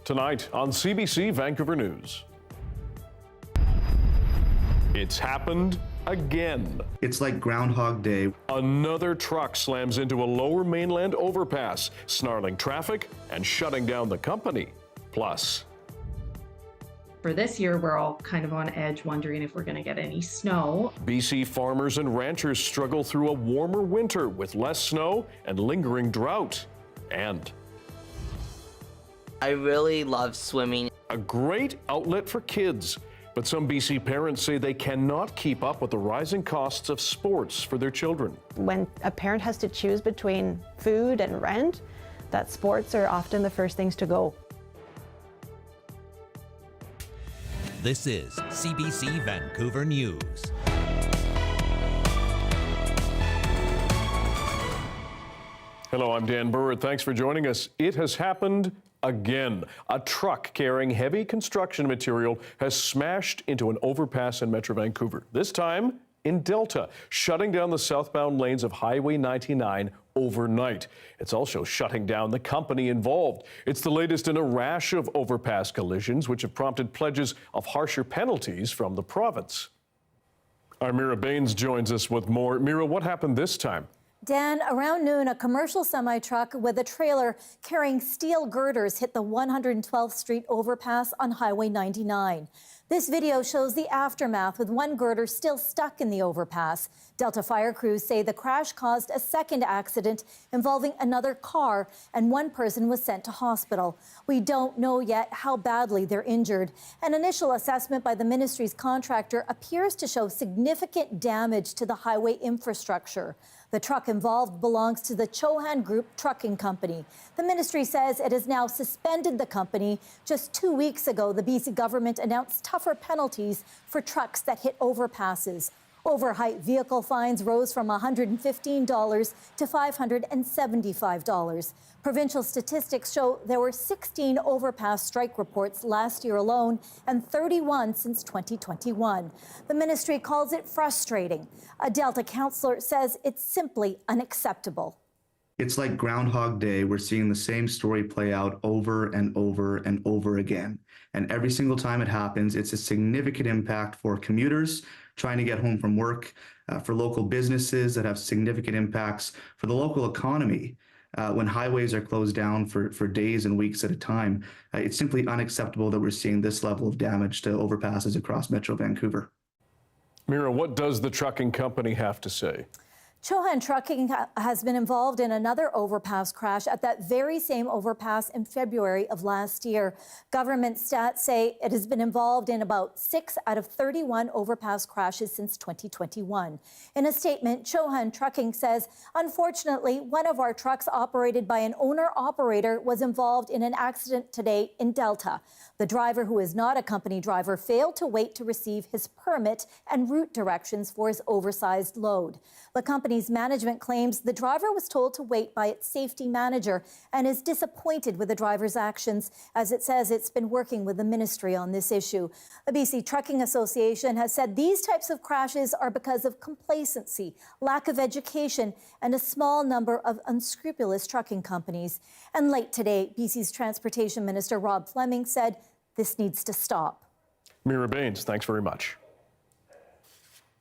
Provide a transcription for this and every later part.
Tonight on CBC Vancouver News. It's happened again. It's like Groundhog Day. Another truck slams into a lower mainland overpass, snarling traffic and shutting down the company. Plus, for this year, we're all kind of on edge, wondering if we're going to get any snow. BC farmers and ranchers struggle through a warmer winter with less snow and lingering drought. And I really love swimming. A great outlet for kids. But some BC parents say they cannot keep up with the rising costs of sports for their children. When a parent has to choose between food and rent, that sports are often the first things to go. This is CBC Vancouver News. Hello, I'm Dan Burritt. Thanks for joining us. It has happened again. A truck carrying heavy construction material has smashed into an overpass in Metro Vancouver, this time in Delta, shutting down the southbound lanes of Highway 99 overnight. It's also shutting down the company involved. It's the latest in a rash of overpass collisions, which have prompted pledges of harsher penalties from the province. Our Mira Baines joins us with more. Mira, what happened this time? Dan, around noon, a commercial semi-truck with a trailer carrying steel girders hit the 112th Street overpass on Highway 99. This video shows the aftermath, with one girder still stuck in the overpass. Delta fire crews say the crash caused a second accident involving another car, and one person was sent to hospital. We don't know yet how badly they're injured. An initial assessment by the ministry's contractor appears to show significant damage to the highway infrastructure. The truck involved belongs to the Chohan Group Trucking Company. The ministry says it has now suspended the company. Just 2 weeks ago, the BC government announced tougher penalties for trucks that hit overpasses. Overheight vehicle fines rose from $115 to $575. Provincial statistics show there were 16 overpass strike reports last year alone and 31 since 2021. The ministry calls it frustrating. A Delta councillor says it's simply unacceptable. It's like Groundhog Day. We're seeing the same story play out over and over and over again. And every single time it happens, it's a significant impact for commuters trying to get home from work, for local businesses that have significant impacts, for the local economy. When highways are closed down for days and weeks at a time, it's simply unacceptable that we're seeing this level of damage to overpasses across Metro Vancouver. Mira, what does the trucking company have to say? Chohan Trucking has been involved in another overpass crash at that very same overpass in February of last year. Government stats say it has been involved in about 6 out of 31 overpass crashes since 2021. In a statement, Chohan Trucking says, unfortunately, one of our trucks operated by an owner-operator was involved in an accident today in Delta. The driver, who is not a company driver, failed to wait to receive his permit and route directions for his oversized load. The company's management claims the driver was told to wait by its safety manager and is disappointed with the driver's actions, as it says it's been working with the ministry on this issue. The BC Trucking Association has said these types of crashes are because of complacency, lack of education, and a small number of unscrupulous trucking companies. And late today, BC's Transportation Minister Rob Fleming said this needs to stop. Mira Baines, thanks very much.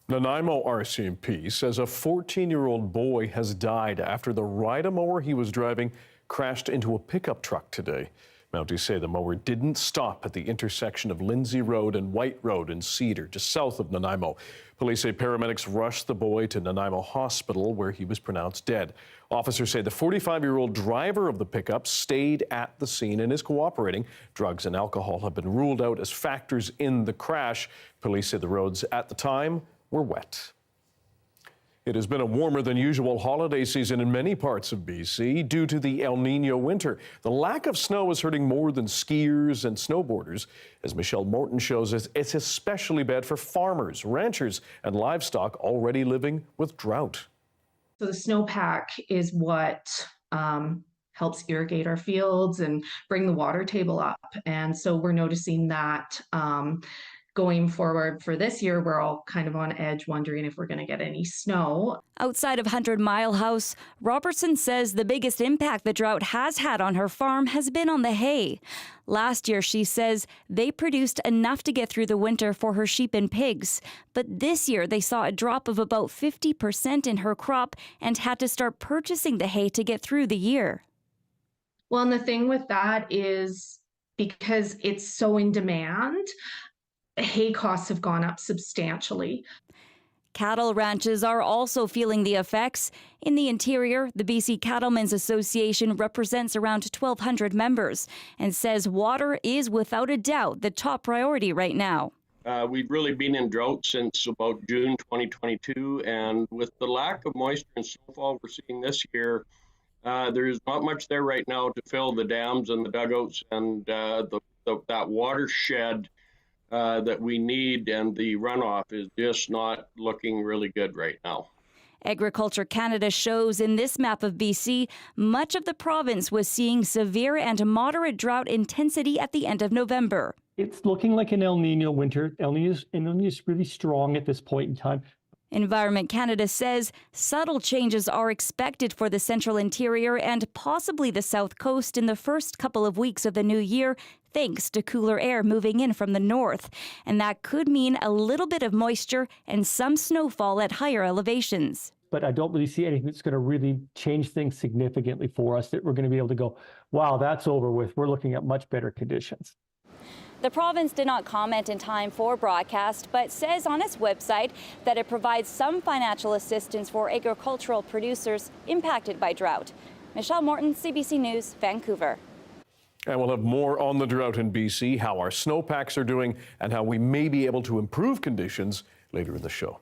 Nanaimo RCMP says a 14-year-old boy has died after the ride-a-mower he was driving crashed into a pickup truck today. Mounties say the mower didn't stop at the intersection of Lindsay Road and White Road in Cedar, just south of Nanaimo. Police say paramedics rushed the boy to Nanaimo Hospital, where he was pronounced dead. Officers say the 45-year-old driver of the pickup stayed at the scene and is cooperating. Drugs and alcohol have been ruled out as factors in the crash. Police say the roads at the time were wet. It has been a warmer than usual holiday season in many parts of BC due to the El Nino winter. The lack of snow is hurting more than skiers and snowboarders. As Michelle Morton shows us, it's especially bad for farmers, ranchers, and livestock already living with drought. So the snowpack is what helps irrigate our fields and bring the water table up. And so we're noticing that going forward for this year, we're all kind of on edge wondering if we're going to get any snow. Outside of 100 Mile House, Robertson says the biggest impact the drought has had on her farm has been on the hay. Last year, she says, they produced enough to get through the winter for her sheep and pigs. But this year, they saw a drop of about 50% in her crop and had to start purchasing the hay to get through the year. Well, and the thing with that is because it's so in demand, hay costs have gone up substantially. Cattle ranches are also feeling the effects. In the interior, the BC Cattlemen's Association represents around 1,200 members and says water is without a doubt the top priority right now. We've really been in drought since about June 2022, and with the lack of moisture and snowfall we're seeing this year, there's not much there right now to fill the dams and the dugouts and that watershed that we need, and the runoff is just not looking really good right now. Agriculture Canada shows in this map of BC, much of the province was seeing severe and moderate drought intensity at the end of November. It's looking like an El Nino winter. El Nino is really strong at this point in time. Environment Canada says subtle changes are expected for the central interior and possibly the south coast in the first couple of weeks of the new year, thanks to cooler air moving in from the north. And that could mean a little bit of moisture and some snowfall at higher elevations. But I don't really see anything that's going to really change things significantly for us, that we're going to be able to go, wow, that's over with. We're looking at much better conditions. The province did not comment in time for broadcast, but says on its website that it provides some financial assistance for agricultural producers impacted by drought. Michelle Morton, CBC News, Vancouver. And we'll have more on the drought in BC, how our snowpacks are doing, and how we may be able to improve conditions later in the show.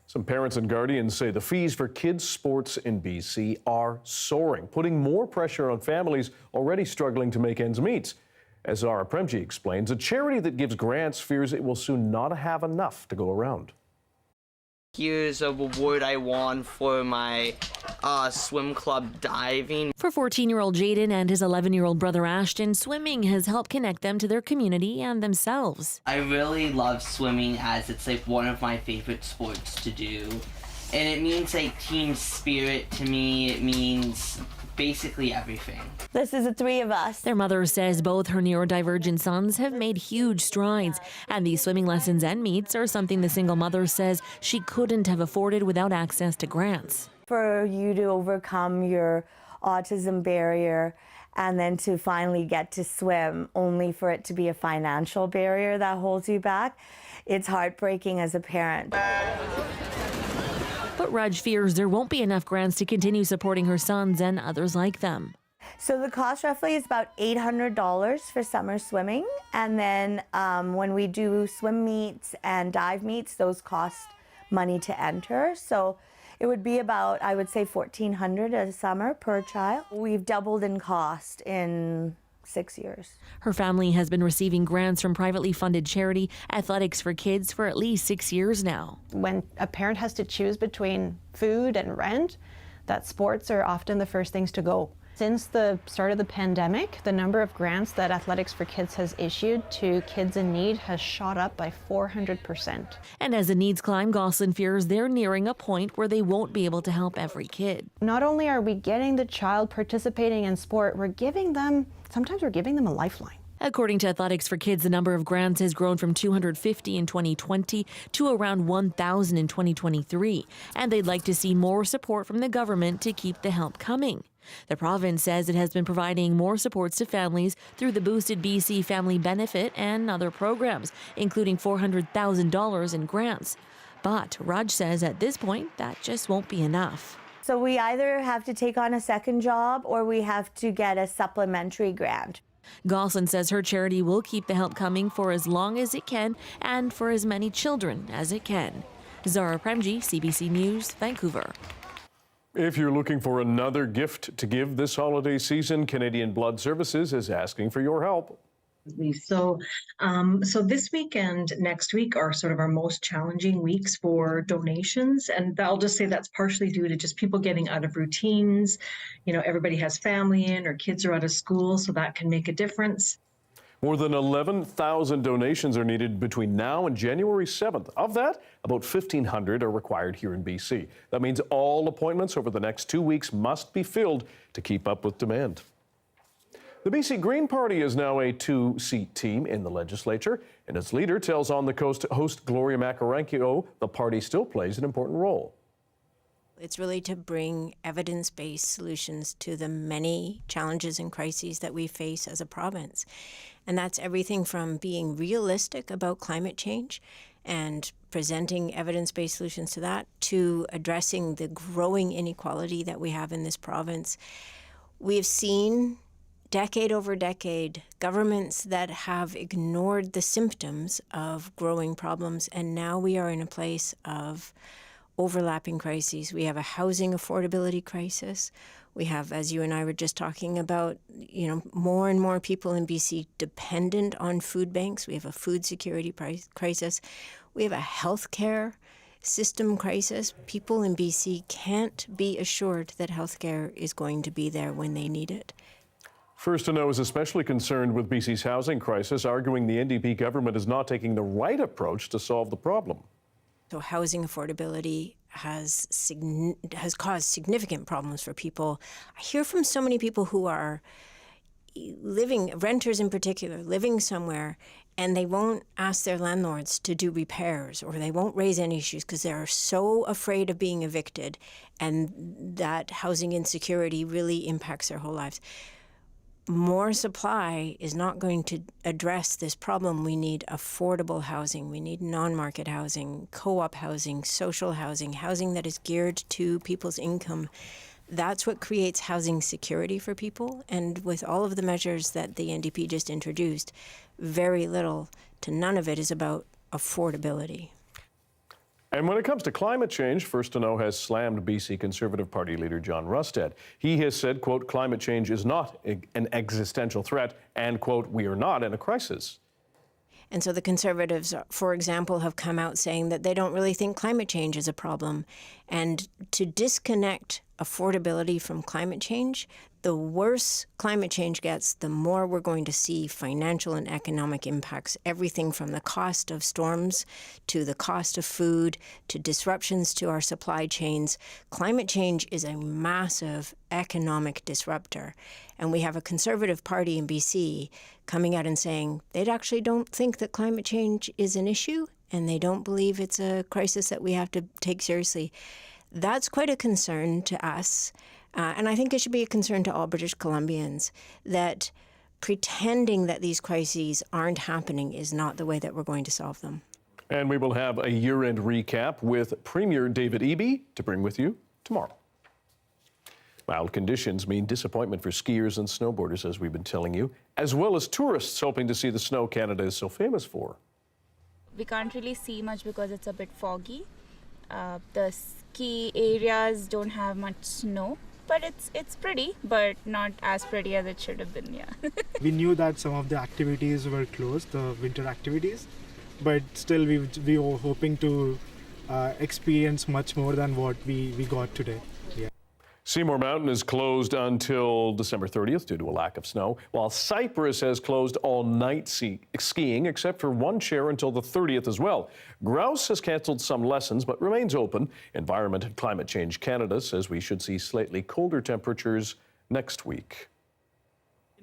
Some parents and guardians say the fees for kids' sports in BC are soaring, putting more pressure on families already struggling to make ends meet. As Zara Premji explains, a charity that gives grants fears it will soon not have enough to go around. Here's a reward I won for my swim club diving. For 14-year-old Jaden and his 11-year-old brother Ashton, swimming has helped connect them to their community and themselves. I really love swimming as it's like one of my favorite sports to do. And it means like team spirit to me. It means basically everything. This is the three of us. Their mother says both her neurodivergent sons have made huge strides, and these swimming lessons and meets are something the single mother says she couldn't have afforded without access to grants. For you to overcome your autism barrier and then to finally get to swim, only for it to be a financial barrier that holds you back, it's heartbreaking as a parent. But Raj fears there won't be enough grants to continue supporting her sons and others like them. So the cost roughly is about $800 for summer swimming. And then when we do swim meets and dive meets, those cost money to enter. So it would be about, I would say, $1,400 a summer per child. We've doubled in cost in 6 years. Her family has been receiving grants from privately funded charity Athletics for Kids for at least 6 years now. When a parent has to choose between food and rent, that sports are often the first things to go. Since the start of the pandemic, the number of grants that Athletics for Kids has issued to kids in need has shot up by 400%. And as the needs climb, Gosselin fears they're nearing a point where they won't be able to help every kid. Not only are we getting the child participating in sport, sometimes we're giving them a lifeline. According to Athletics for Kids, the number of grants has grown from 250 in 2020 to around 1,000 in 2023, and they'd like to see more support from the government to keep the help coming. The province says it has been providing more supports to families through the boosted BC Family Benefit and other programs, including $400,000 in grants. But Raj says at this point, that just won't be enough. So we either have to take on a second job or we have to get a supplementary grant. Gosselin says her charity will keep the help coming for as long as it can and for as many children as it can. Zara Premji, CBC News, Vancouver. If you're looking for another gift to give this holiday season, Canadian Blood Services is asking for your help. So this week and next week are sort of our most challenging weeks for donations. And I'll just say that's partially due to just people getting out of routines. You know, everybody has family in or kids are out of school, so that can make a difference. More than 11,000 donations are needed between now and January 7th. Of that, about 1,500 are required here in BC. That means all appointments over the next 2 weeks must be filled to keep up with demand. The BC Green Party is now a 2-seat team in the legislature, and its leader tells On the Coast host Gloria Macarenko the party still plays an important role. It's really to bring evidence-based solutions to the many challenges and crises that we face as a province. And that's everything from being realistic about climate change and presenting evidence-based solutions to that, to addressing the growing inequality that we have in this province. We've seen decade over decade governments that have ignored the symptoms of growing problems, and now we are in a place of overlapping crises. We have a housing affordability crisis. We have, as you and I were just talking about, more and more people in BC dependent on food banks. We have a food security crisis. We have a healthcare system crisis. People in BC can't be assured that healthcare is going to be there when they need it. First to Know is especially concerned with BC's housing crisis, arguing the NDP government is not taking the right approach to solve the problem. So housing affordability has caused significant problems for people. I hear from so many people who are living, renters in particular, living somewhere, and they won't ask their landlords to do repairs, or they won't raise any issues because they're so afraid of being evicted, and that housing insecurity really impacts their whole lives. More supply is not going to address this problem. We need affordable housing. We need non-market housing, co-op housing, social housing, housing that is geared to people's income. That's what creates housing security for people. And with all of the measures that the NDP just introduced, very little to none of it is about affordability. And when it comes to climate change, First to Know has slammed BC Conservative Party leader John Rustad. He has said, quote, climate change is not an existential threat, and, quote, we are not in a crisis. And so the Conservatives, for example, have come out saying that they don't really think climate change is a problem. And to disconnect affordability from climate change, the worse climate change gets, the more we're going to see financial and economic impacts, everything from the cost of storms to the cost of food to disruptions to our supply chains. Climate change is a massive economic disruptor. And we have a Conservative Party in BC coming out and saying they actually don't think that climate change is an issue, and they don't believe it's a crisis that we have to take seriously. That's quite a concern to us. And I think it should be a concern to all British Columbians that pretending that these crises aren't happening is not the way that we're going to solve them. And we will have a year-end recap with Premier David Eby to bring with you tomorrow. Mild conditions mean disappointment for skiers and snowboarders, as we've been telling you, as well as tourists hoping to see the snow Canada is so famous for. We can't really see much because it's a bit foggy. The ski areas don't have much snow. But it's pretty, but not as pretty as it should have been, yeah. We knew that some of the activities were closed, the winter activities, but still we were hoping to experience much more than what we got today. Yeah. Seymour Mountain is closed until December 30th due to a lack of snow, while Cypress has closed all night skiing except for one chair until the 30th as well. Grouse has canceled some lessons but remains open. Environment and Climate Change Canada says we should see slightly colder temperatures next week.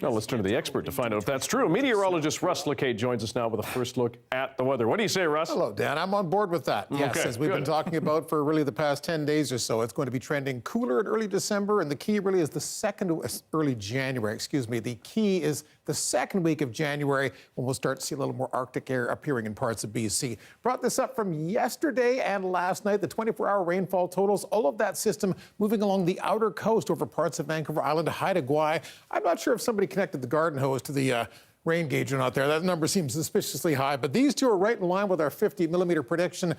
Now let's turn to the expert to find out if that's true. Meteorologist Russ Lacate joins us now with a first look at the weather. What do you say, Russ? Hello, Dan. I'm on board with that. Yes, okay, as we've been talking about for really the past 10 days or so, it's going to be trending cooler in early December, and the key really is early January, excuse me. The key is the second week of January when we'll start to see a little more Arctic air appearing in parts of BC. Brought this up from yesterday and last night, the 24-hour rainfall totals, all of that system moving along the outer coast over parts of Vancouver Island to Haida Gwaii. I'm not sure if somebody connected the garden hose to the rain gauge or not there. That number seems suspiciously high, but these two are right in line with our 50-millimeter prediction.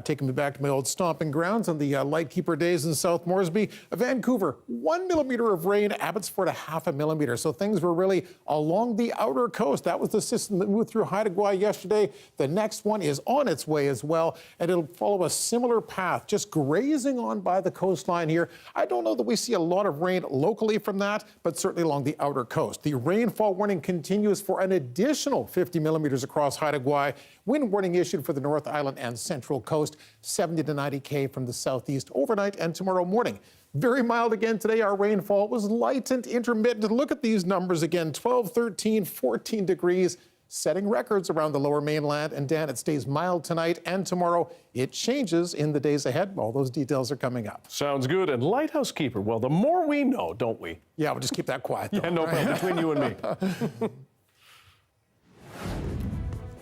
Taking me back to my old stomping grounds on the Lightkeeper days in South Moresby. Vancouver, 1 millimeter of rain, Abbotsford, 0.5 millimeter. So things were really along the outer coast. That was the system that moved through Haida Gwaii yesterday. The next one is on its way as well, and it'll follow a similar path, just grazing on by the coastline here. I don't know that we see a lot of rain locally from that, but certainly along the outer coast. The rainfall warning continues for an additional 50 millimeters across Haida Gwaii. Wind warning issued for the North Island and Central Coast, 70 to 90 km from the southeast overnight and tomorrow morning. Very mild again today. Our rainfall was light and intermittent. Look at these numbers again, 12, 13, 14 degrees, setting records around the lower mainland. And Dan, it stays mild tonight and tomorrow. It changes in the days ahead. All those details are coming up. Sounds good. And Lighthouse Keeper, well, the more we know, don't we? Yeah, we'll just keep that quiet, though. Yeah, no problem, between you and me.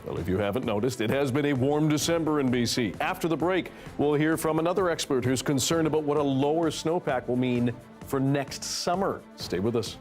Well, if you haven't noticed, it has been a warm December in BC. After the break, we'll hear from another expert who's concerned about what a lower snowpack will mean for next summer. Stay with us.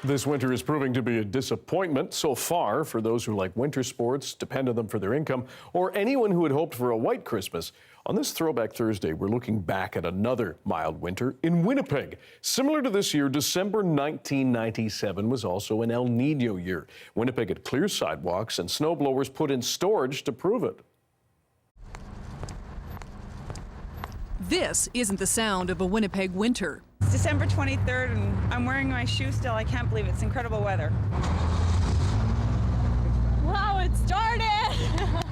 This winter is proving to be a disappointment so far for those who like winter sports, depend on them for their income, or anyone who had hoped for a white Christmas. On this Throwback Thursday, we're looking back at another mild winter in Winnipeg. Similar to this year, December 1997 was also an El Nino year. Winnipeg had clear sidewalks and snowblowers put in storage to prove it. This isn't the sound of a Winnipeg winter. It's December 23rd and I'm wearing my shoes still. I can't believe it. It's incredible weather. Wow, it started!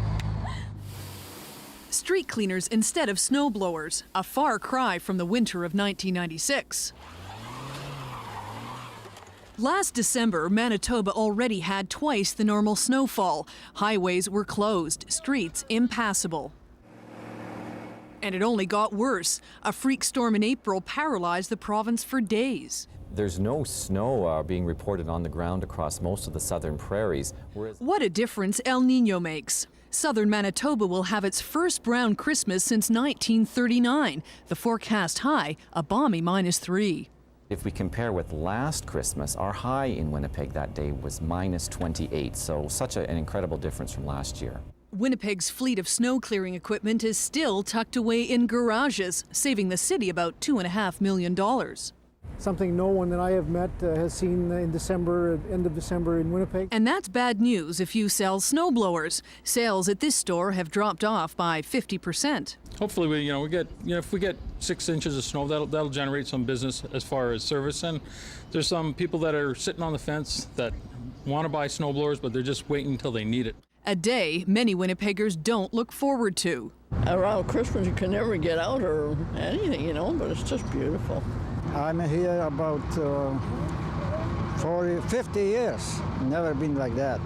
Street cleaners instead of snowblowers, a far cry from the winter of 1996. Last December, Manitoba already had twice the normal snowfall. Highways were closed, streets impassable. And it only got worse. A freak storm in April paralyzed the province for days. There's no snow being reported on the ground across most of the southern prairies. What a difference El Nino makes. Southern Manitoba will have its first brown Christmas since 1939. The forecast high, a balmy -3. If we compare with last Christmas, our high in Winnipeg that day was -28, so such an incredible difference from last year. Winnipeg's fleet of snow clearing equipment is still tucked away in garages, saving the city about $2.5 million. Something no one that I have met has seen in December, end of December in Winnipeg. And that's bad news if you sell snowblowers. Sales at this store have dropped off by 50%. Hopefully, if we get 6 inches of snow, that'll generate some business as far as service. And there's some people that are sitting on the fence that want to buy snowblowers, but they're just waiting until they need it. A day many Winnipeggers don't look forward to. Around Christmas, you can never get out or anything, but it's just beautiful. I'm here about 50 years. Never been like that.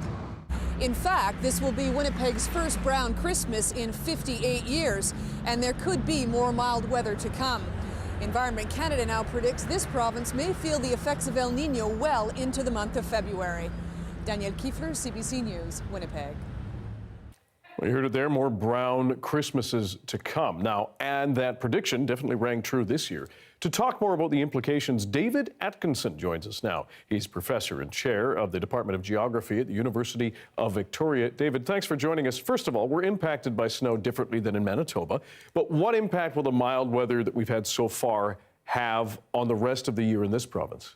In fact, this will be Winnipeg's first brown Christmas in 58 years, and there could be more mild weather to come. Environment Canada now predicts this province may feel the effects of El Nino well into the month of February. Danielle Kiefler, CBC News, Winnipeg. Well, you heard it there, more brown Christmases to come. Now, and that prediction definitely rang true this year. To talk more about the implications, David Atkinson joins us now. He's professor and chair of the Department of Geography at the University of Victoria. David, thanks for joining us. First of all, we're impacted by snow differently than in Manitoba, but what impact will the mild weather that we've had so far have on the rest of the year in this province?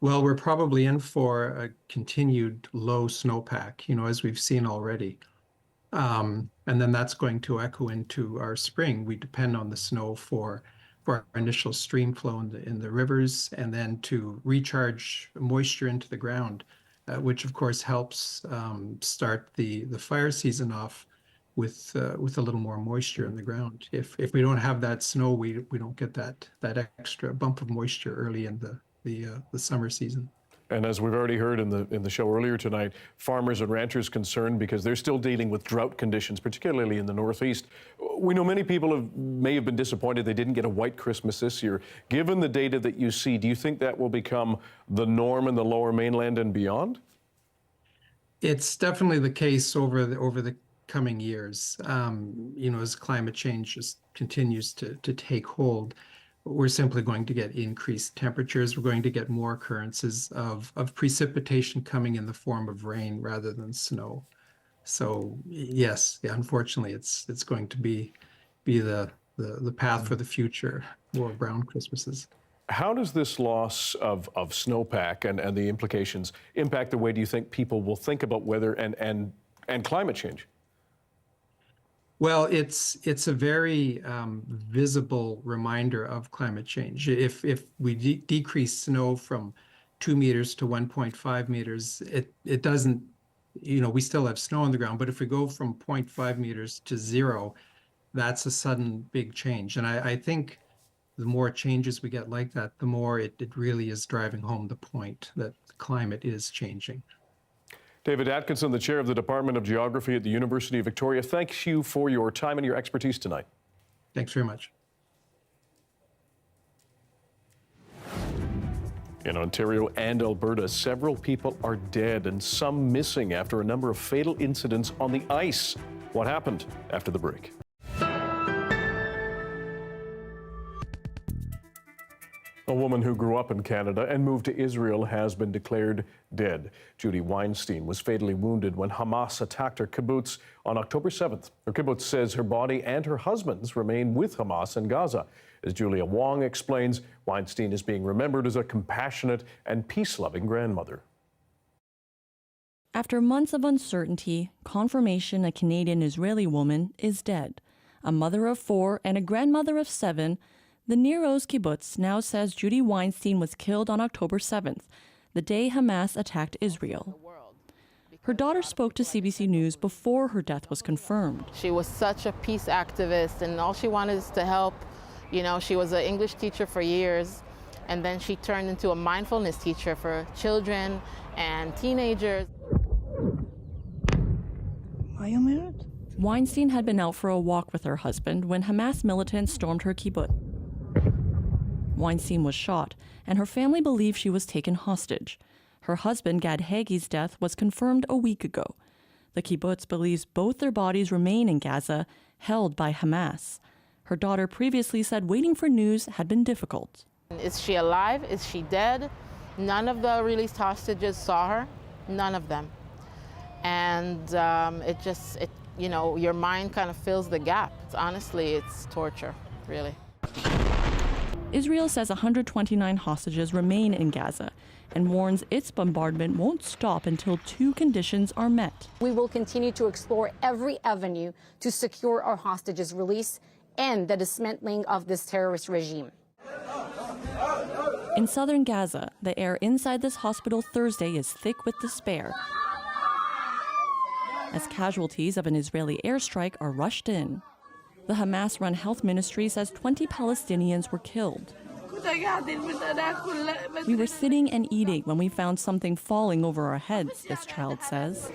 Well, we're probably in for a continued low snowpack, as we've seen already. And then that's going to echo into our spring. We depend on the snow for our initial stream flow in the rivers and then to recharge moisture into the ground, which of course helps start the fire season off with a little more moisture in the ground. If we don't have that snow, we don't get that extra bump of moisture early in the summer season. And as we've already heard in the show earlier tonight, farmers and ranchers concerned because they're still dealing with drought conditions, particularly in the Northeast. We know many people may have been disappointed they didn't get a white Christmas this year. Given the data that you see, do you think that will become the norm in the Lower Mainland and beyond? It's definitely the case over the coming years. As climate change just continues to take hold. We're simply going to get increased temperatures. We're going to get more occurrences of precipitation coming in the form of rain rather than snow. So yes, unfortunately, it's going to be the path for the future, more brown Christmases. How does this loss of snowpack and the implications impact the way do you think people will think about weather and climate change? Well, it's a very visible reminder of climate change. If we decrease snow from 2 meters to 1.5 meters, it doesn't, we still have snow on the ground, but if we go from 0.5 meters to 0, that's a sudden big change. And I think the more changes we get like that, the more it really is driving home the point that climate is changing. David Atkinson, the chair of the Department of Geography at the University of Victoria, thanks you for your time and your expertise tonight. Thanks very much. In Ontario and Alberta, several people are dead and some missing after a number of fatal incidents on the ice. What happened? After the break. A woman who grew up in Canada and moved to Israel has been declared dead. Judy Weinstein was fatally wounded when Hamas attacked her kibbutz on October 7th. Her kibbutz says her body and her husband's remain with Hamas in Gaza. As Julia Wong explains, Weinstein is being remembered as a compassionate and peace-loving grandmother. After months of uncertainty, confirmation a Canadian-Israeli woman is dead. A mother of 4 and a grandmother of 7, the Nir Oz kibbutz now says Judy Weinstein was killed on October 7th, the day Hamas attacked Israel. Her daughter spoke to CBC News before her death was confirmed. She was such a peace activist, and all she wanted is to help. She was an English teacher for years, and then she turned into a mindfulness teacher for children and teenagers. Are you married? Weinstein had been out for a walk with her husband when Hamas militants stormed her kibbutz. Weinstein was shot, and her family believed she was taken hostage. Her husband, Gad Hagi's death was confirmed a week ago. The kibbutz believes both their bodies remain in Gaza, held by Hamas. Her daughter previously said waiting for news had been difficult. Is she alive? Is she dead? None of the released hostages saw her, none of them. And your mind kind of fills the gap. Honestly, it's torture, really. Israel says 129 hostages remain in Gaza and warns its bombardment won't stop until 2 conditions are met. We will continue to explore every avenue to secure our hostages' release and the dismantling of this terrorist regime. In southern Gaza, the air inside this hospital Thursday is thick with despair as casualties of an Israeli airstrike are rushed in. The Hamas-run health ministry says 20 Palestinians were killed. We were sitting and eating when we found something falling over our heads, this child says.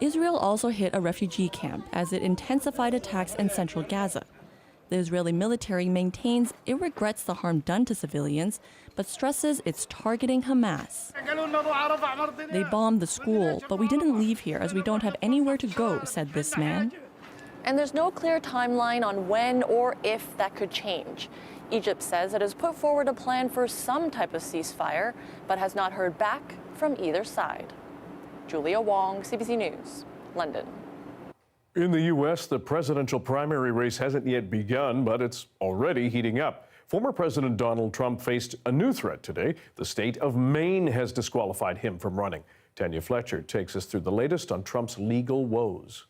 Israel also hit a refugee camp as it intensified attacks in central Gaza. The Israeli military maintains it regrets the harm done to civilians, but stresses it's targeting Hamas. They bombed the school, but we didn't leave here as we don't have anywhere to go, said this man. And there's no clear timeline on when or if that could change. Egypt says it has put forward a plan for some type of ceasefire, but has not heard back from either side. Julia Wong, CBC News, London. In the U.S., the presidential primary race hasn't yet begun, but it's already heating up. Former President Donald Trump faced a new threat today. The state of Maine has disqualified him from running. Tanya Fletcher takes us through the latest on Trump's legal woes.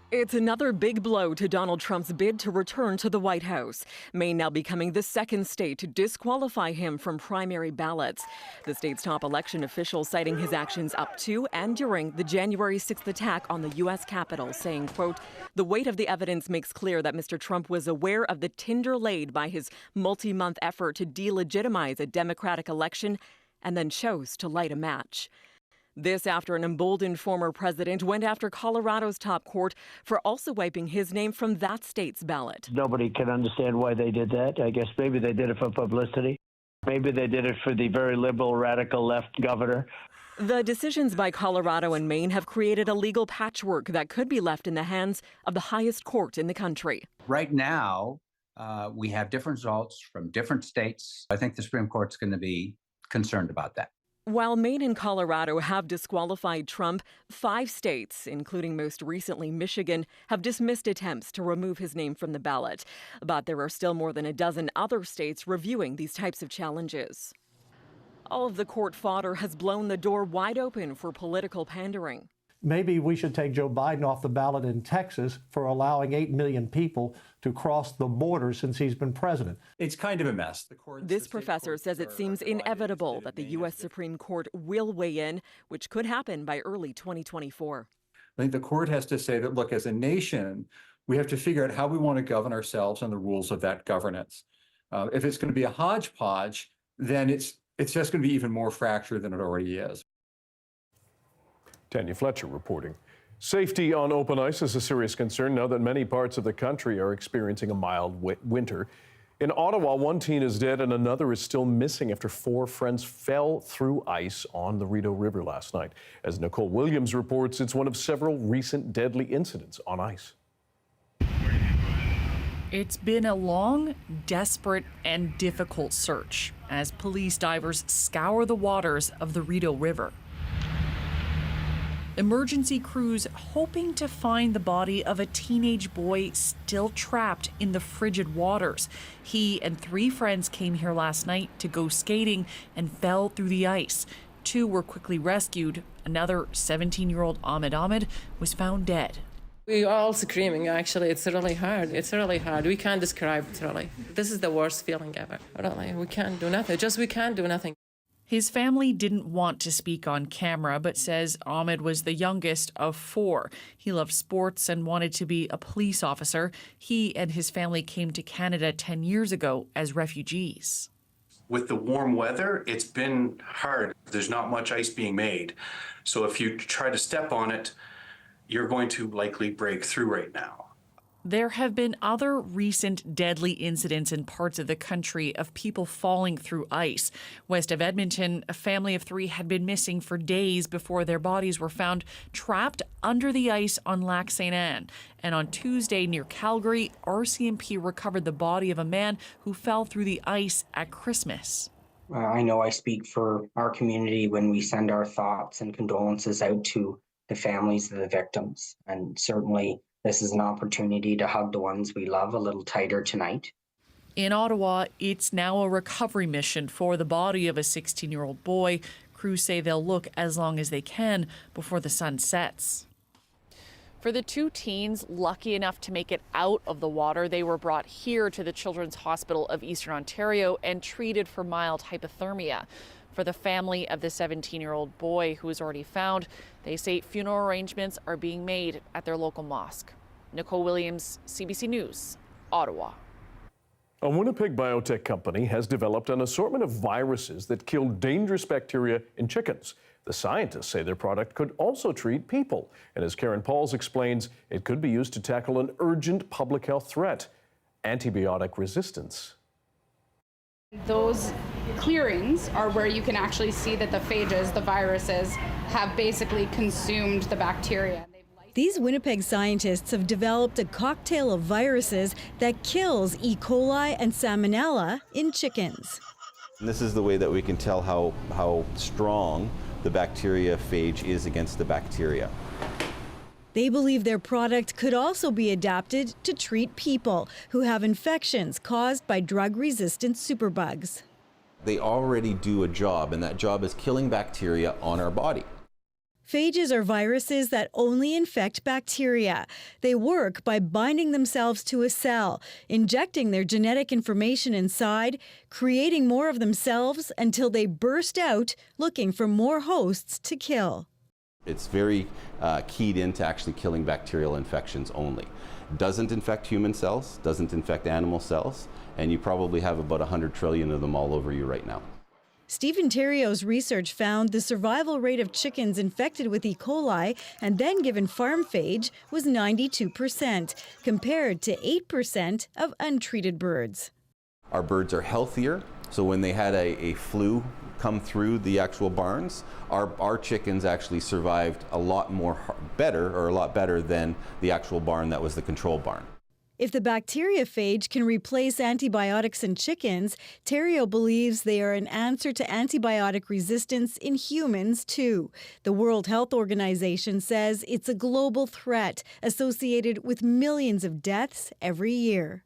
It's another big blow to Donald Trump's bid to return to the White House. Maine now becoming the second state to disqualify him from primary ballots. The state's top election official citing his actions up to and during the January 6th attack on the U.S. Capitol, saying, quote, "The weight of the evidence makes clear that Mr. Trump was aware of the tinder laid by his multi-month effort to delegitimize a Democratic election and then chose to light a match." This after an emboldened former president went after Colorado's top court for also wiping his name from that state's ballot. Nobody can understand why they did that. I guess maybe they did it for publicity. Maybe they did it for the very liberal, radical left governor. The decisions by Colorado and Maine have created a legal patchwork that could be left in the hands of the highest court in the country. Right now, we have different results from different states. I think the Supreme Court's going to be concerned about that. While Maine and Colorado have disqualified Trump, 5 states, including most recently Michigan, have dismissed attempts to remove his name from the ballot. But there are still more than a dozen other states reviewing these types of challenges. All of the court fodder has blown the door wide open for political pandering. maybe we should take Joe Biden off the ballot in Texas for allowing 8 million people to cross the border since he's been president. It's kind of a mess. This professor says it seems inevitable that the U.S. Supreme Court will weigh in, which could happen by early 2024. I think the court has to say that, look, as a nation, we have to figure out how we want to govern ourselves and the rules of that governance. If it's going to be a hodgepodge, then it's just going to be even more fractured than it already is. Tanya Fletcher reporting. Safety on open ice is a serious concern now that many parts of the country are experiencing a mild winter. In Ottawa, one teen is dead and another is still missing after 4 friends fell through ice on the Rideau River last night. As Nicole Williams reports, it's one of several recent deadly incidents on ice. It's been a long, desperate, and difficult search as police divers scour the waters of the Rideau River. Emergency crews hoping to find the body of a teenage boy still trapped in the frigid waters. He and 3 friends came here last night to go skating and fell through the ice. 2 were quickly rescued. Another 17-year-old Ahmed was found dead. We are all screaming, actually. It's really hard. It's really hard. We can't describe it, really. This is the worst feeling ever. Really, we can't do nothing. We can't do nothing. His family didn't want to speak on camera, but says Ahmed was the youngest of 4. He loved sports and wanted to be a police officer. He and his family came to Canada 10 years ago as refugees. With the warm weather, it's been hard. There's not much ice being made. So if you try to step on it, you're going to likely break through right now. There have been other recent deadly incidents in parts of the country of people falling through ice. West of Edmonton, a family of 3 had been missing for days before their bodies were found trapped under the ice on Lac St. Anne. And on Tuesday near Calgary, RCMP recovered the body of a man who fell through the ice at Christmas. I know I speak for our community when we send our thoughts and condolences out to the families of the victims. And certainly this is an opportunity to hug the ones we love a little tighter tonight. In Ottawa, it's now a recovery mission for the body of a 16-year-old boy. Crews say they'll look as long as they can before the sun sets. For the 2 teens lucky enough to make it out of the water, they were brought here to the Children's Hospital of Eastern Ontario and treated for mild hypothermia. For the family of the 17-year-old boy who is already found, they say funeral arrangements are being made at their local mosque. Nicole Williams, CBC News, Ottawa. A Winnipeg biotech company has developed an assortment of viruses that kill dangerous bacteria in chickens. The scientists say their product could also treat people. And as Karen Pauls explains, it could be used to tackle an urgent public health threat, antibiotic resistance. Those clearings are where you can actually see that the phages, the viruses, have basically consumed the bacteria. These Winnipeg scientists have developed a cocktail of viruses that kills E. coli and Salmonella in chickens. This is the way that we can tell how strong the bacteriophage is against the bacteria. They believe their product could also be adapted to treat people who have infections caused by drug-resistant superbugs. They already do a job, and that job is killing bacteria on our body. Phages are viruses that only infect bacteria. They work by binding themselves to a cell, injecting their genetic information inside, creating more of themselves until they burst out, looking for more hosts to kill. It's very keyed into actually killing bacterial infections only. Doesn't infect human cells, doesn't infect animal cells, and you probably have about 100 trillion of them all over you right now. Stephen Terrio's research found the survival rate of chickens infected with E. coli and then given farm phage was 92%, compared to 8% of untreated birds. Our birds are healthier, so when they had a flu come through the actual barns, our chickens actually survived a lot better than the actual barn that was the control barn. If the bacteriophage can replace antibiotics in chickens, Terrio believes they are an answer to antibiotic resistance in humans, too. The World Health Organization says it's a global threat associated with millions of deaths every year.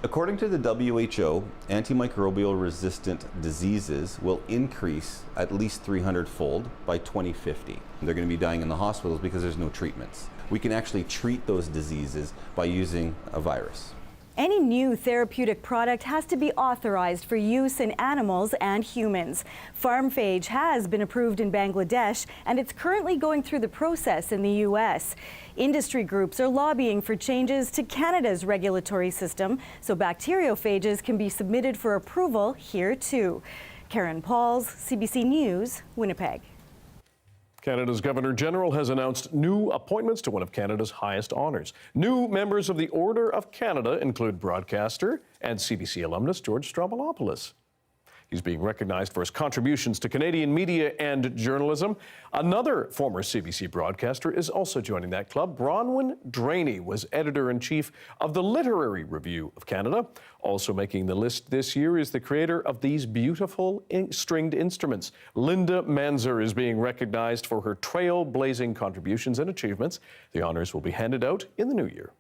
According to the WHO, antimicrobial resistant diseases will increase at least 300-fold by 2050. They're going to be dying in the hospitals because there's no treatments. We can actually treat those diseases by using a virus. Any new therapeutic product has to be authorized for use in animals and humans. Farmphage has been approved in Bangladesh, and it's currently going through the process in the U.S. Industry groups are lobbying for changes to Canada's regulatory system so bacteriophages can be submitted for approval here too. Karen Pauls, CBC News, Winnipeg. Canada's Governor-General has announced new appointments to one of Canada's highest honours. New members of the Order of Canada include broadcaster and CBC alumnus George Stroumboulopoulos. He's being recognized for his contributions to Canadian media and journalism. Another former CBC broadcaster is also joining that club. Bronwyn Draney was editor-in-chief of the Literary Review of Canada. Also making the list this year is the creator of these beautiful stringed instruments. Linda Manzer is being recognized for her trailblazing contributions and achievements. The honors will be handed out in the new year.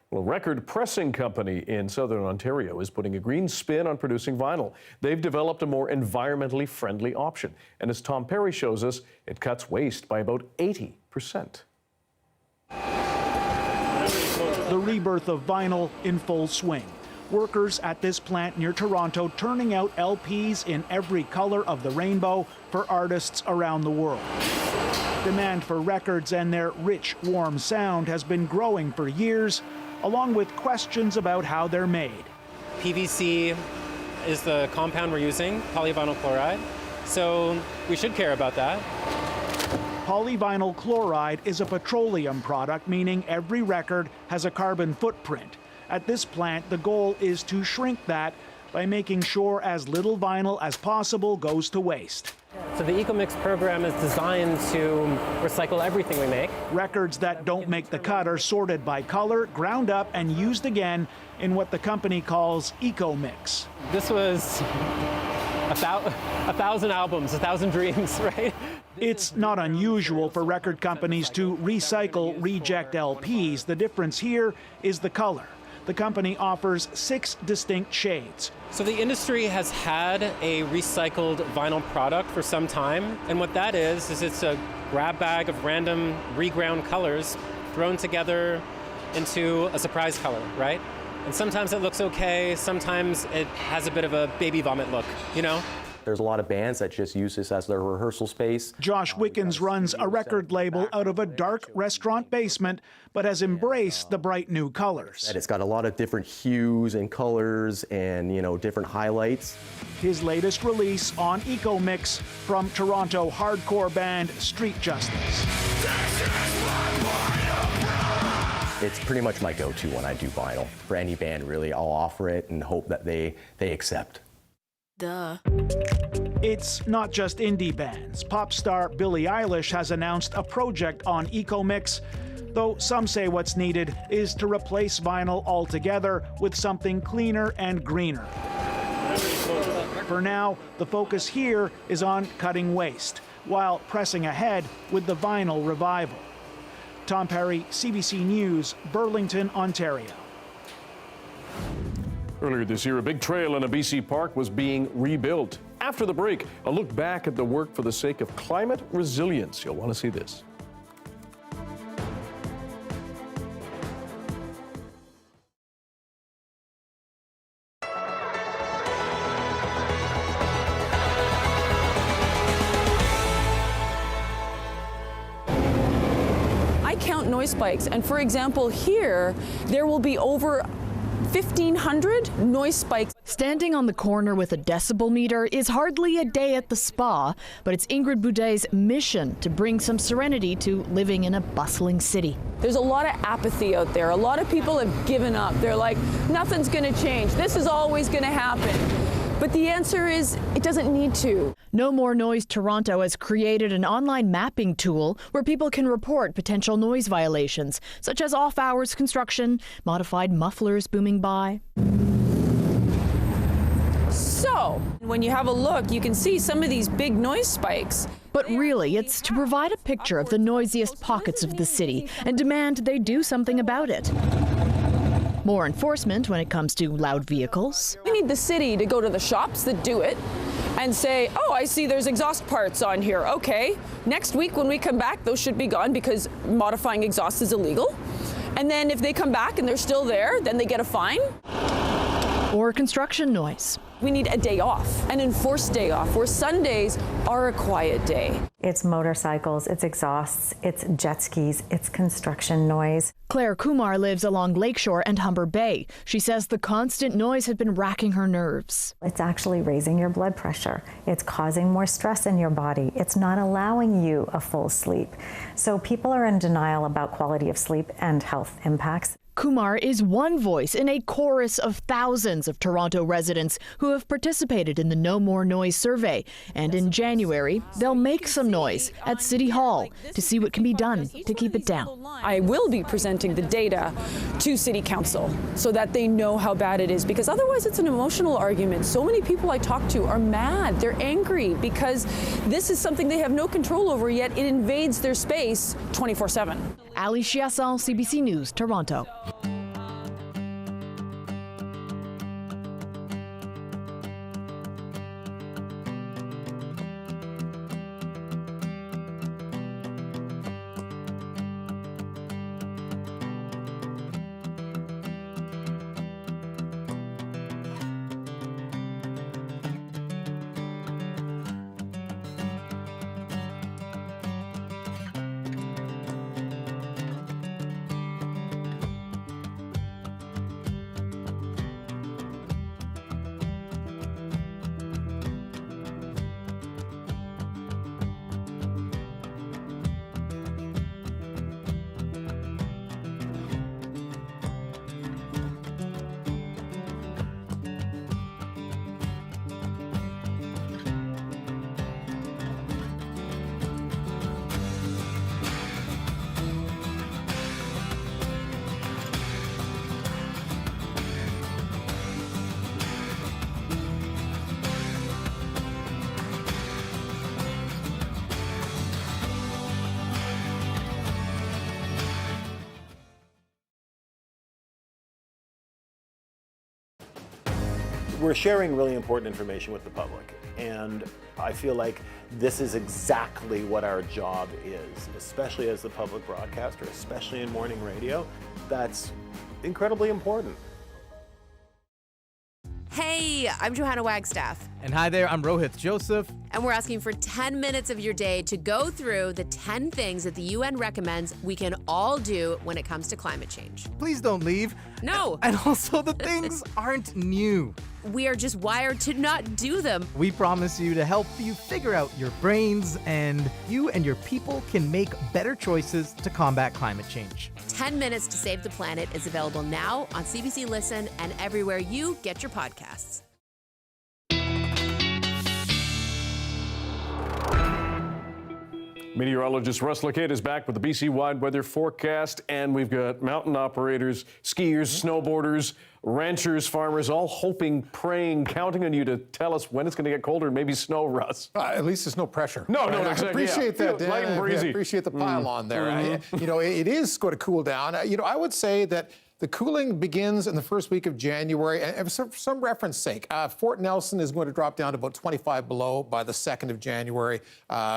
Well, a record pressing company in southern Ontario is putting a green spin on producing vinyl. They've developed a more environmentally friendly option. And as Tom Perry shows us, it cuts waste by about 80%. The rebirth of vinyl in full swing. Workers at this plant near Toronto turning out LPs in every color of the rainbow for artists around the world. Demand for records and their rich, warm sound has been growing for years, along with questions about how they're made. PVC is the compound we're using, polyvinyl chloride, so we should care about that. Polyvinyl chloride is a petroleum product, meaning every record has a carbon footprint. At this plant, the goal is to shrink that by making sure as little vinyl as possible goes to waste. So the EcoMix program is designed to recycle everything we make. Records that don't make the cut are sorted by color, ground up, and used again in what the company calls EcoMix. This was a thousand albums, 1,000 dreams, right? It's not unusual for record companies to recycle reject LPs. The difference here is the color. The company offers 6 distinct shades. So the industry has had a recycled vinyl product for some time, and what that is it's a grab bag of random reground colors thrown together into a surprise color, right? And sometimes it looks okay, sometimes it has a bit of a baby vomit look, you know? There's a lot of bands that just use this as their rehearsal space. Josh Wickens runs a record label out of a dark restaurant basement, but has embraced the bright new colors. It's got a lot of different hues and colors and, different highlights. His latest release on EcoMix from Toronto hardcore band Street Justice. It's pretty much my go-to when I do vinyl. For any band, really, I'll offer it and hope that they accept. Duh. It's not just indie bands. Pop star Billie Eilish has announced a project on EcoMix, though some say what's needed is to replace vinyl altogether with something cleaner and greener. For now, the focus here is on cutting waste, while pressing ahead with the vinyl revival. Tom Perry, CBC News, Burlington, Ontario. Earlier this year, a big trail in a BC park was being rebuilt. After the break, a look back at the work for the sake of climate resilience. You'll want to see this. I count noise spikes, and for example, here, there will be over 1,500 noise spikes. Standing on the corner with a decibel meter is hardly a day at the spa, but it's Ingrid Boudet's mission to bring some serenity to living in a bustling city. There's a lot of apathy out there. A lot of people have given up. They're like, nothing's going to change. This is always going to happen. But the answer is, it doesn't need to. No More Noise Toronto has created an online mapping tool where people can report potential noise violations, such as off-hours construction, modified mufflers booming by. So, when you have a look, you can see some of these big noise spikes. But really, it's to provide a picture of the noisiest pockets of the city and demand they do something about it. more enforcement when it comes to loud vehicles. We need the city to go to the shops that do it and say, oh, I see there's exhaust parts on here. Okay, next week when we come back, those should be gone because modifying exhaust is illegal. And then if they come back and they're still there, then they get a fine. Or construction noise. We need a day off, an enforced day off, where Sundays are a quiet day. It's motorcycles, it's exhausts, it's jet skis, it's construction noise. Claire Kumar lives along Lakeshore and Humber Bay. She says the constant noise had been racking her nerves. It's actually raising your blood pressure. It's causing more stress in your body. It's not allowing you a full sleep. So people are in denial about quality of sleep and health impacts. Kumar is one voice in a chorus of thousands of Toronto residents who have participated in the No More Noise survey. And in January, they'll make some noise at City Hall to see what can be done to keep it down. I will be presenting the data to City Council so that they know how bad it is, because otherwise it's an emotional argument. So many people I talk to are mad, they're angry because this is something they have no control over, yet it invades their space 24/7. Ali Chiasson, CBC News, Toronto. We're sharing really important information with the public, and I feel like this is exactly what our job is, especially as the public broadcaster, especially in morning radio. That's incredibly important. Hey, I'm Johanna Wagstaff. And hi there, I'm Rohith Joseph. And we're asking for 10 minutes of your day to go through the 10 things that the UN recommends we can all do when it comes to climate change. Please don't leave. No. And also, the things aren't new. We are just wired to not do them. We promise you to help you figure out your brains, and you and your people can make better choices to combat climate change. 10 Minutes to Save the Planet is available now on CBC Listen and everywhere you get your podcasts. Meteorologist Russ Lacade is back with the BC-wide weather forecast, and we've got mountain operators, skiers, snowboarders, ranchers, farmers, all hoping, praying, counting on you to tell us when it's going to get colder and maybe sno, Russ. At least there's no pressure. No, right? no, exactly. I appreciate that, Dan. Light and breezy. I appreciate the pile on there. You know, it is going to cool down. You know, I would say that the cooling begins in the first week of January. And for some reference sake, Fort Nelson is going to drop down to about 25 below by the 2nd of January.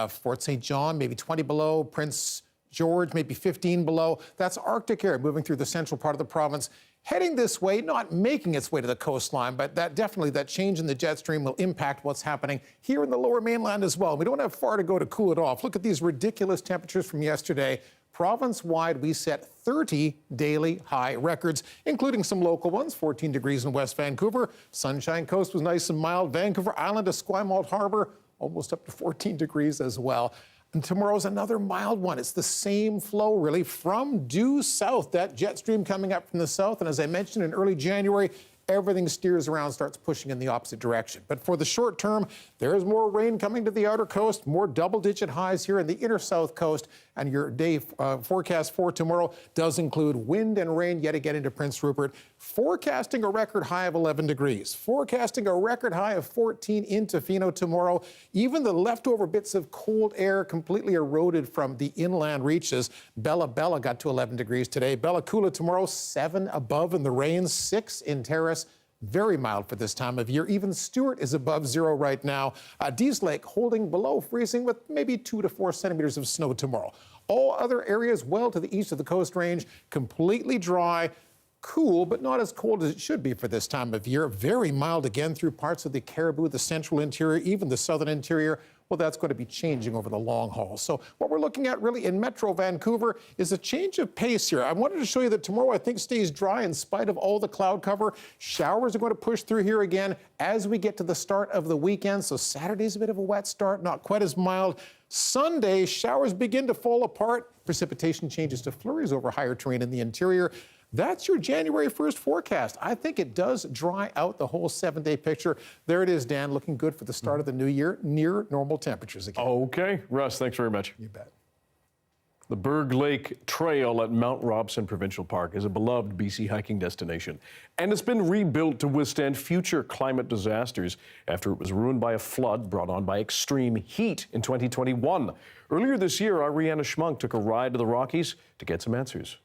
Fort St. John, maybe 20 below. Prince George, maybe 15 below. That's Arctic air moving through the central part of the province. Heading this way, not making its way to the coastline, but that change in the jet stream will impact what's happening here in the lower mainland as well. We don't have far to go to cool it off. Look at these ridiculous temperatures from yesterday. Province-wide, we set 30 daily high records, including some local ones. 14 degrees in West Vancouver. Sunshine Coast was nice and mild. Vancouver Island to Esquimalt Harbor, almost up to 14 degrees as well. And tomorrow's another mild one. It's the same flow, really, from due south. That jet stream coming up from the south. And as I mentioned in early January, everything steers around, starts pushing in the opposite direction. But for the short term, there's more rain coming to the outer coast, more double-digit highs here in the inner south coast, and your day forecast for tomorrow does include wind and rain yet again into Prince Rupert, forecasting a record high of 11 degrees, forecasting a record high of 14 in Tofino tomorrow. Even the leftover bits of cold air completely eroded from the inland reaches. Bella Bella got to 11 degrees today. Bella Coola tomorrow, 7 above in the Rains, 6 in Terrace. Very mild for this time of year. Even Stewart is above 0 right now. Dease Lake holding below freezing with maybe 2 to 4 centimeters of snow tomorrow. All other areas well to the east of the Coast Range, completely dry, cool, but not as cold as it should be for this time of year. Very mild again through parts of the Cariboo, the central interior, even the southern interior. Well, that's going to be changing over the long haul. So what we're looking at really in Metro Vancouver is a change of pace here. I wanted to show you that tomorrow I think stays dry in spite of all the cloud cover. Showers are going to push through here again as we get to the start of the weekend. So Saturday's a bit of a wet start, not quite as mild. Sunday, showers begin to fall apart. Precipitation changes to flurries over higher terrain in the interior. That's your January 1st forecast. I think it does dry out the whole 7-day picture. There it is, Dan, looking good for the start of the new year, near normal temperatures again. Okay, Russ, thanks very much. You bet. The Berg Lake Trail at Mount Robson Provincial Park is a beloved BC hiking destination, and it's been rebuilt to withstand future climate disasters after it was ruined by a flood brought on by extreme heat in 2021. Earlier this year, Ariana Schmunk took a ride to the Rockies to get some answers.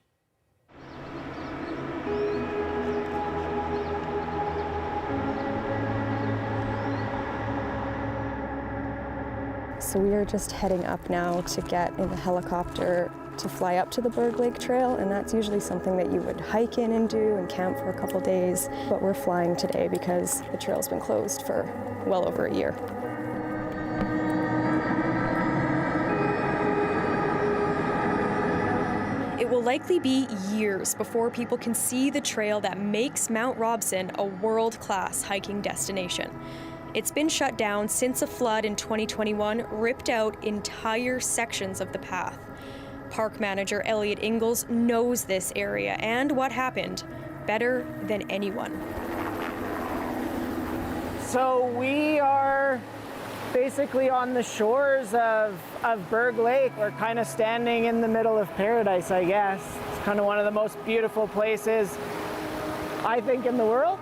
So we are just heading up now to get in a helicopter to fly up to the Berg Lake Trail, and that's usually something that you would hike in and do and camp for a couple days. But we're flying today because the trail's been closed for well over a year. It will likely be years before people can see the trail that makes Mount Robson a world-class hiking destination. It's been shut down since a flood in 2021 ripped out entire sections of the path. Park manager Elliot Ingalls knows this area and what happened better than anyone. So we are basically on the shores of Berg Lake. We're kind of standing in the middle of paradise, I guess. It's kind of one of the most beautiful places, I think, in the world.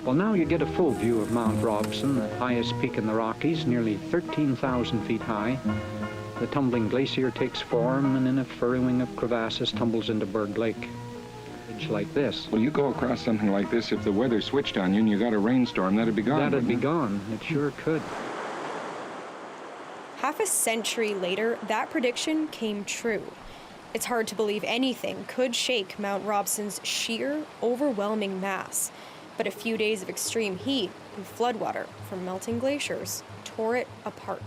Well, now you get a full view of Mount Robson, the highest peak in the Rockies, nearly 13,000 feet high. The tumbling glacier takes form and in a furrowing of crevasses tumbles into Berg Lake. It's like this. Well, you go across something like this, if the weather switched on you and you got a rainstorm, that'd be gone. That'd be gone. It sure could. Half a century later, that prediction came true. It's hard to believe anything could shake Mount Robson's sheer, overwhelming mass. But a few days of extreme heat and floodwater from melting glaciers tore it apart.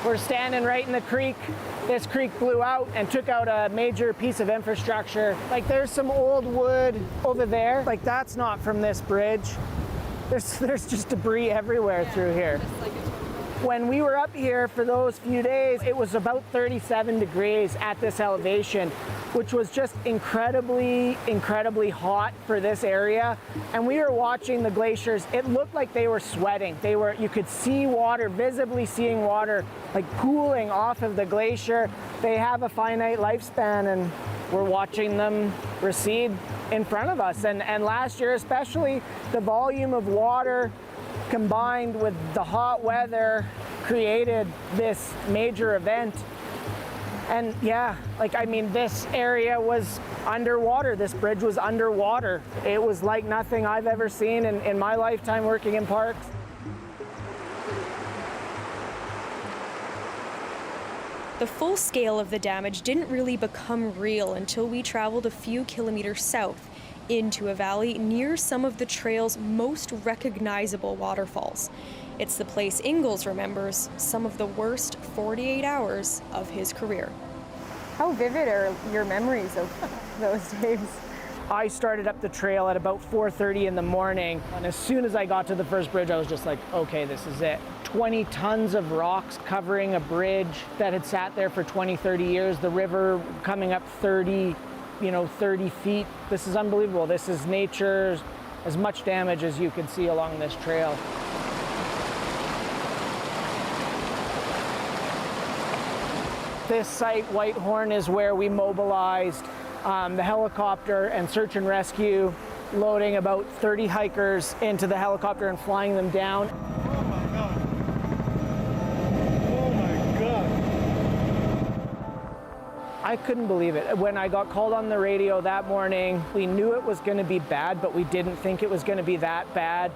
We're standing right in the creek. This creek blew out and took out a major piece of infrastructure. Like, there's some old wood over there. Like, that's not from this bridge. There's just debris everywhere through here. When we were up here for those few days, it was about 37 degrees at this elevation, which was just incredibly, incredibly hot for this area. And we were watching the glaciers. It looked like they were sweating. You could see water, visibly seeing water, like pooling off of the glacier. They have a finite lifespan, and we're watching them recede in front of us. And last year especially, the volume of water combined with the hot weather created this major event. And yeah, this area was underwater. This bridge was underwater. It was like nothing I've ever seen in my lifetime working in parks. The full scale of the damage didn't really become real until we traveled a few kilometers south into a valley near some of the trail's most recognizable waterfalls. It's the place Ingalls remembers some of the worst 48 hours of his career. How vivid are your memories of those days? I started up the trail at about 4:30 in the morning, and as soon as I got to the first bridge, I was just like, okay, this is it. 20 tons of rocks covering a bridge that had sat there for 20, 30 years, the river coming up 30 feet. This is unbelievable. This is nature's as much damage as you can see along this trail. This site, Whitehorn, is where we mobilized the helicopter and search and rescue, loading about 30 hikers into the helicopter and flying them down. Oh my God. Oh my God. I couldn't believe it. When I got called on the radio that morning, we knew it was going to be bad, but we didn't think it was going to be that bad.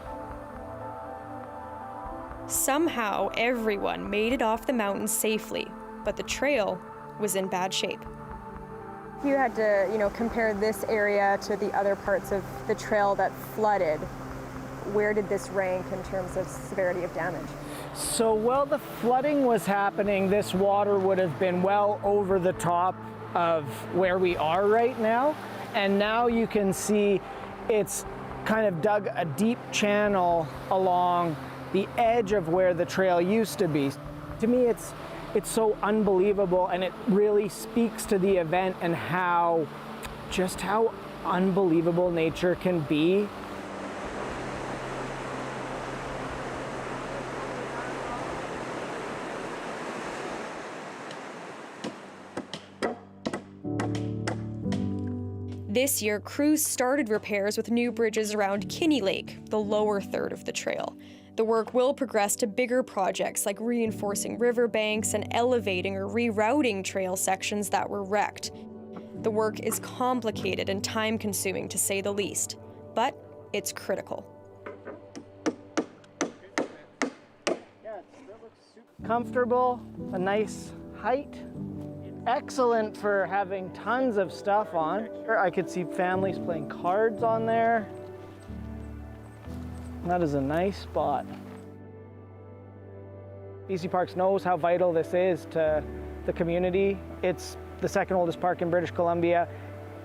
Somehow, everyone made it off the mountain safely, but the trail was in bad shape. If you had to, compare this area to the other parts of the trail that flooded, where did this rank in terms of severity of damage? So while the flooding was happening, this water would have been well over the top of where we are right now. And now you can see it's kind of dug a deep channel along the edge of where the trail used to be. To me, it's so unbelievable, and it really speaks to the event and how unbelievable nature can be. This year, crews started repairs with new bridges around Kinney Lake, the lower third of the trail. The work will progress to bigger projects like reinforcing riverbanks and elevating or rerouting trail sections that were wrecked. The work is complicated and time-consuming, to say the least, but it's critical. Comfortable, a nice height, excellent for having tons of stuff on. I could see families playing cards on there. That is a nice spot. BC Parks knows how vital this is to the community. It's the second oldest park in British Columbia.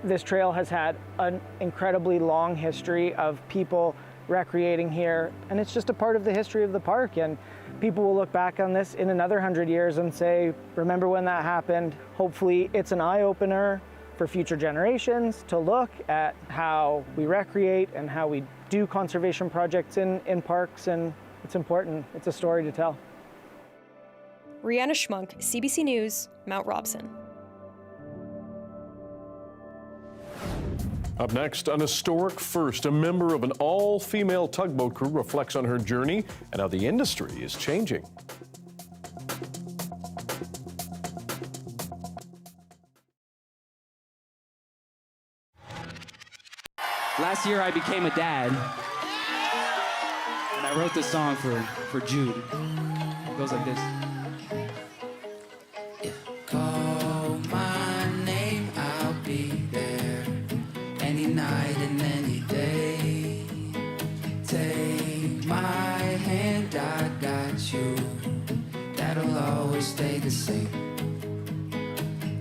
This trail has had an incredibly long history of people recreating here, and it's just a part of the history of the park. And people will look back on this in another 100 years and say, remember when that happened? Hopefully it's an eye-opener for future generations to look at how we recreate and how we do conservation projects in parks, and it's important. It's a story to tell. Rihanna Schmunk, CBC News, Mount Robson. Up next, an historic first. A member of an all-female tugboat crew reflects on her journey and how the industry is changing. Last year I became a dad, and I wrote this song for Jude. It goes like this. Call my name, I'll be there any night and any day. Take my hand, I got you. That'll always stay the same.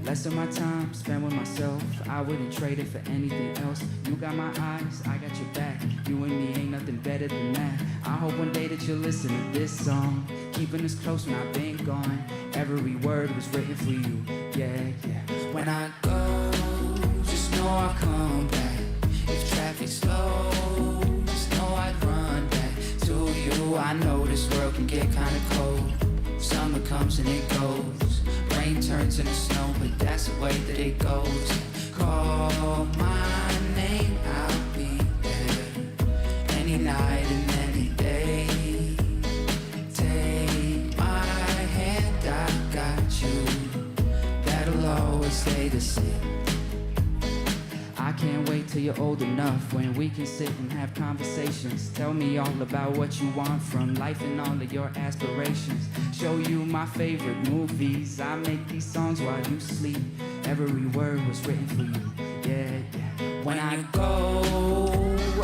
Less of my time spent with myself, I wouldn't trade it for anything else. You got my eyes, I got your back. You and me ain't nothing better than that. I hope one day that you'll listen to this song, keeping us close when I've been gone. Every word was written for you, yeah, yeah. When I go, just know I'll come back. If traffic's slow, just know I'd run back to you. I know this world can get kinda cold. Summer comes and it goes. Rain turns into snow, but that's the way that it goes. Call my name, I'll be there any night and any day. Take my hand, I got you. That'll always stay the same. I can't wait till you're old enough when we can sit and have conversations. Tell me all about what you want from life and all of your aspirations. Show you my favorite movies. I make these songs while you sleep. Every word was written for you, yeah, yeah. When I go,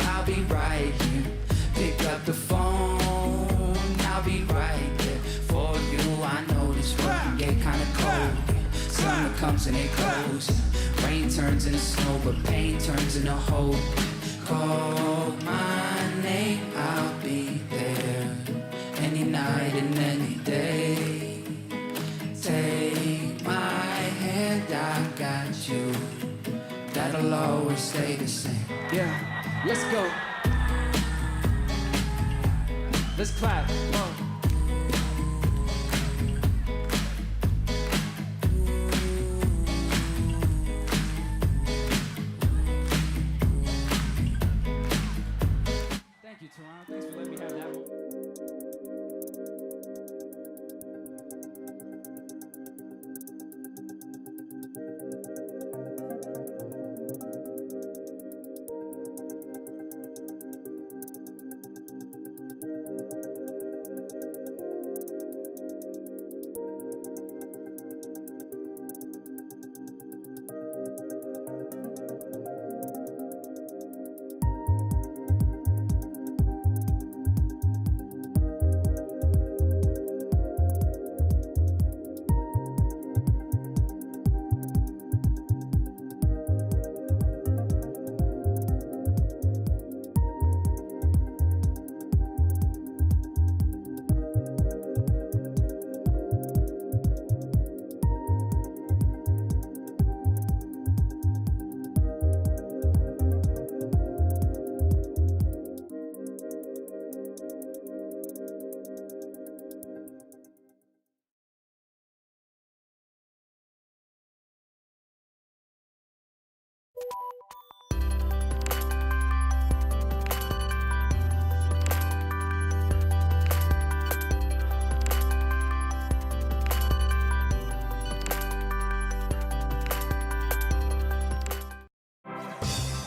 I'll be right here. Pick up the phone, I'll be right there for you. I know this world can get kinda cold. Summer comes and it goes. Rain Rain turns into snow, but pain turns into hope. Call my name, I'll be there. Any night and any day. Take my hand, I got you. That'll always stay the same. Yeah, let's go. Let's clap. Thank you, Toronto. Thanks for letting me have that one.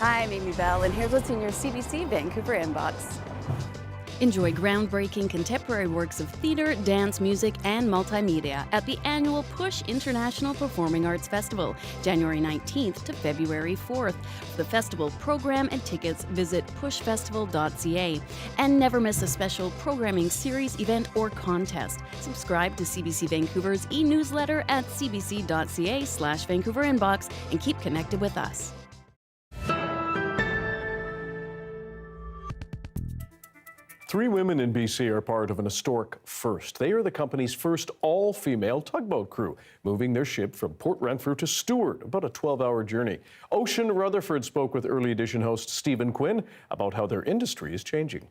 Hi, I'm Amy Bell, and here's what's in your CBC Vancouver inbox. Enjoy groundbreaking contemporary works of theatre, dance, music, and multimedia at the annual Push International Performing Arts Festival, January 19th to February 4th. For the festival program and tickets, visit pushfestival.ca. And never miss a special programming series, event, or contest. Subscribe to CBC Vancouver's e-newsletter at cbc.ca/Vancouver Inbox and keep connected with us. Three women in BC are part of an historic first. They are the company's first all-female tugboat crew, moving their ship from Port Renfrew to Stewart, about a 12-hour journey. Ocean Rutherford spoke with Early Edition host Stephen Quinn about how their industry is changing.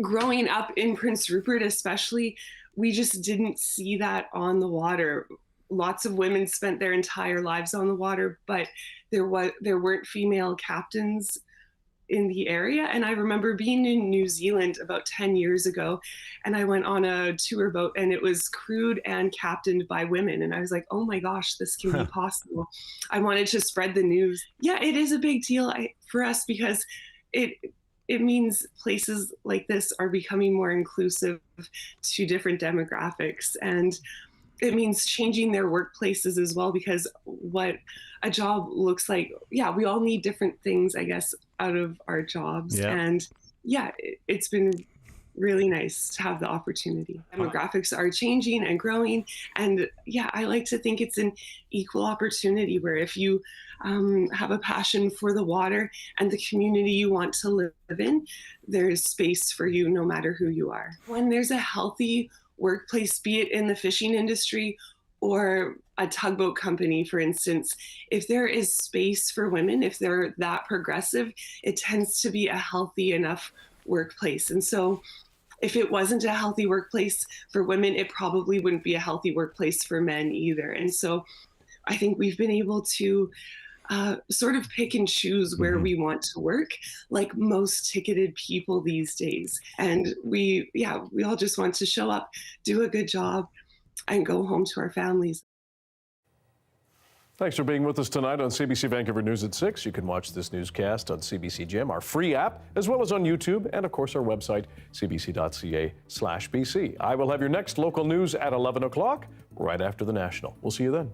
Growing up in Prince Rupert especially, we just didn't see that on the water. Lots of women spent their entire lives on the water, but there weren't female captains in the area. And I remember being in New Zealand about 10 years ago, and I went on a tour boat and it was crewed and captained by women. And I was like, oh my gosh, this can be possible. I wanted to spread the news. Yeah, it is a big deal for us because it means places like this are becoming more inclusive to different demographics. And it means changing their workplaces as well, because what a job looks like, yeah, we all need different things, I guess, out of our jobs. Yeah. And yeah, it's been really nice to have the opportunity. Demographics are changing and growing. And yeah, I like to think it's an equal opportunity where if you have a passion for the water and the community you want to live in, there's space for you no matter who you are. When there's a healthy workplace, be it in the fishing industry or a tugboat company, for instance, if there is space for women, if they're that progressive, it tends to be a healthy enough workplace. And so if it wasn't a healthy workplace for women, it probably wouldn't be a healthy workplace for men either. And so I think we've been able to sort of pick and choose where we want to work, like most ticketed people these days. And we all just want to show up, do a good job, and go home to our families. Thanks for being with us tonight on CBC Vancouver News at 6. You can watch this newscast on CBC Gem, our free app, as well as on YouTube, and of course our website, cbc.ca/BC. I will have your next local news at 11 o'clock, right after the National. We'll see you then.